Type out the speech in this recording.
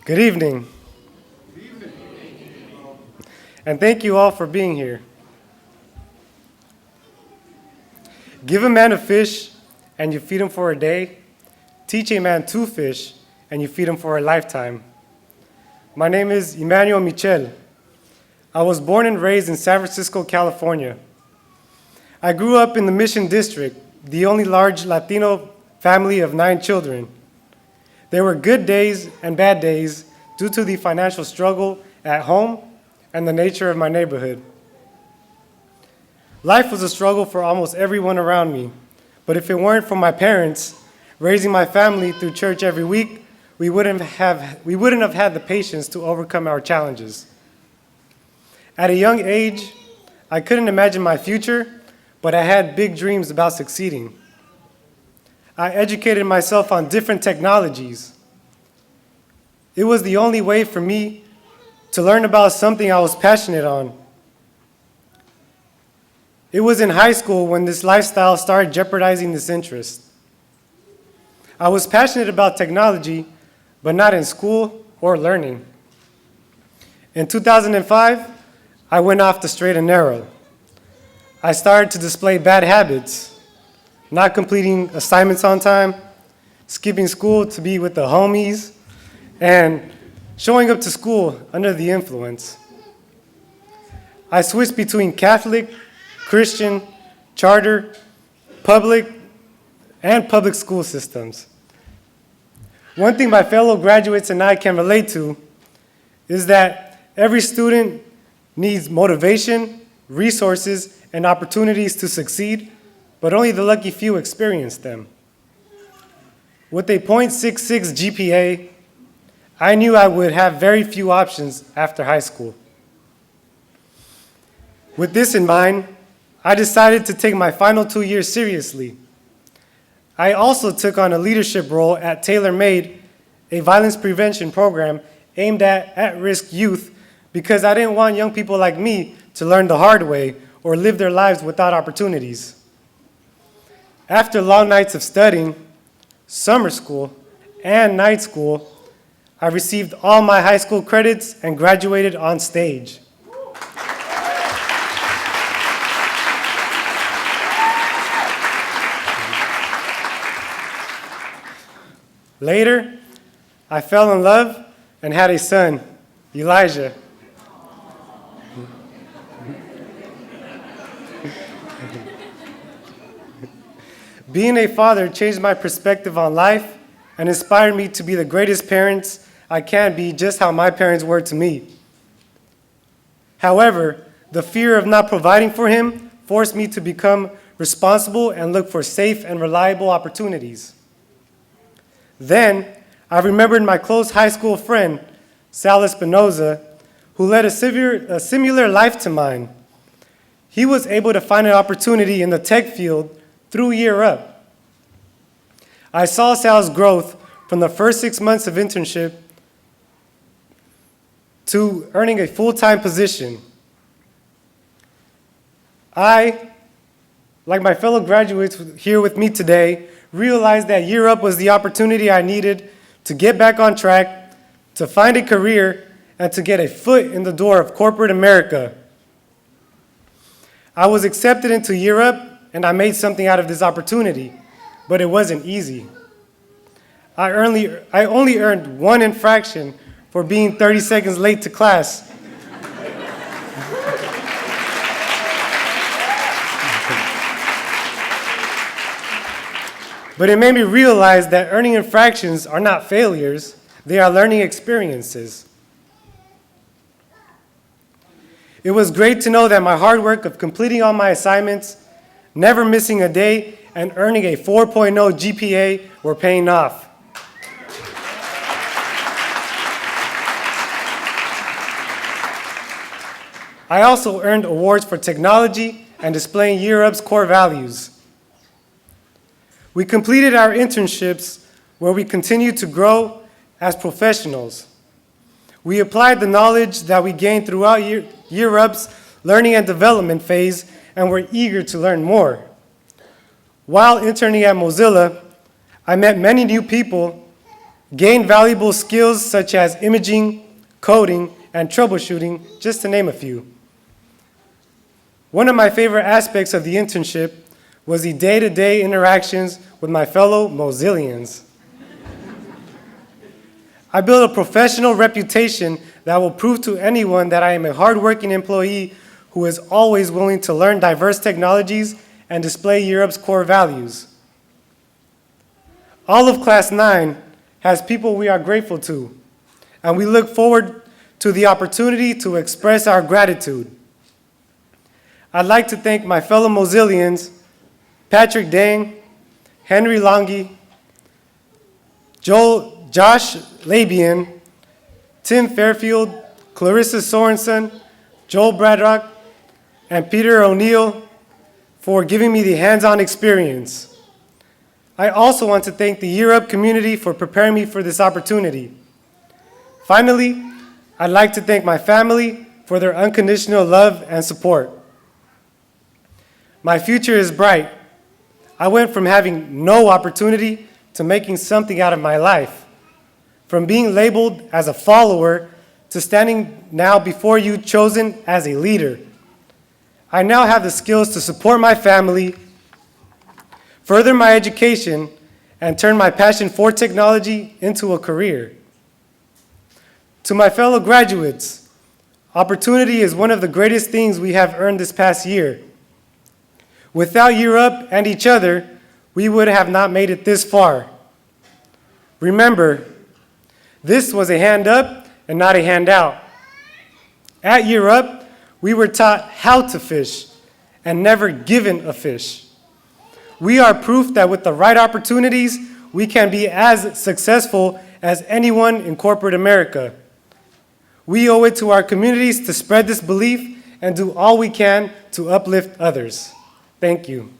Good evening. And thank you all for being here. Give a man a fish, and you feed him for a day. Teach a man two fish, and you feed him for a lifetime. My name is Emmanuel Michel. I was born and raised in San Francisco, California. I grew up in the Mission District, the only large Latino family of 9 children. There were good days and bad days due to the financial struggle at home and the nature of my neighborhood. Life was a struggle for almost everyone around me, but if it weren't for my parents raising my family through church every week, we wouldn't have had the patience to overcome our challenges. At a young age, I couldn't imagine my future, but I had big dreams about succeeding. I educated myself on different technologies. It was the only way for me to learn about something I was passionate on. It was in high school when this lifestyle started jeopardizing this interest. I was passionate about technology, but not in school or learning. In 2005, I went off the straight and narrow. I started to display bad habits, not completing assignments on time, skipping school to be with the homies, and showing up to school under the influence. I switched between Catholic, Christian, charter, public school systems. One thing my fellow graduates and I can relate to is that every student needs motivation, resources, and opportunities to succeed, but only the lucky few experience them. With a .66 GPA, I knew I would have very few options after high school. With this in mind, I decided to take my final 2 years seriously. I also took on a leadership role at Tailor Made, a violence prevention program aimed at at-risk youth, because I didn't want young people like me to learn the hard way or live their lives without opportunities. After long nights of studying, summer school, and night school, I received all my high school credits and graduated on stage. Later, I fell in love and had a son, Elijah. Being a father changed my perspective on life and inspired me to be the greatest parents I can be, just how my parents were to me. However, the fear of not providing for him forced me to become responsible and look for safe and reliable opportunities. Then, I remembered my close high school friend, Sal Espinoza, who led a similar life to mine. He was able to find an opportunity in the tech field through Year Up. I saw Sal's growth from the first 6 months of internship to earning a full-time position. I, like my fellow graduates here with me today, realized that Year Up was the opportunity I needed to get back on track, to find a career, and to get a foot in the door of corporate America. I was accepted into Year Up, and I made something out of this opportunity, but it wasn't easy. I only earned 1 infraction for being 30 seconds late to class. But it made me realize that earning infractions are not failures, they are learning experiences. It was great to know that my hard work of completing all my assignments, never missing a day, and earning a 4.0 GPA were paying off. I also earned awards for technology and displaying Year Up's core values. We completed our internships where we continued to grow as professionals. We applied the knowledge that we gained throughout Year Up's learning and development phase, and were eager to learn more. While interning at Mozilla, I met many new people gained valuable skills such as imaging, coding, and troubleshooting, just to name a few. One of my favorite aspects of the internship was the day-to-day interactions with my fellow Mozillians. I built a professional reputation that will prove to anyone that I am a hardworking employee who is always willing to learn diverse technologies and display Europe's core values. All of Class 9 has people we are grateful to, and we look forward to the opportunity to express our gratitude. I'd like to thank my fellow Mozillians, Patrick Dang, Henry Longi, Josh Labian, Tim Fairfield, Clarissa Sorensen, Joel Bradrock, and Peter O'Neill for giving me the hands-on experience. I also want to thank the Year Up community for preparing me for this opportunity. Finally, I'd like to thank my family for their unconditional love and support. My future is bright. I went from having no opportunity to making something out of my life, from being labeled as a follower to standing now before you chosen as a leader. I now have the skills to support my family, further my education, and turn my passion for technology into a career. To my fellow graduates, opportunity is one of the greatest things we have earned this past year. Without Year Up and each other, we would have not made it this far. Remember, this was a hand up and not a handout. At Year Up, we were taught how to fish and never given a fish. We are proof that with the right opportunities, we can be as successful as anyone in corporate America. We owe it to our communities to spread this belief and do all we can to uplift others. Thank you.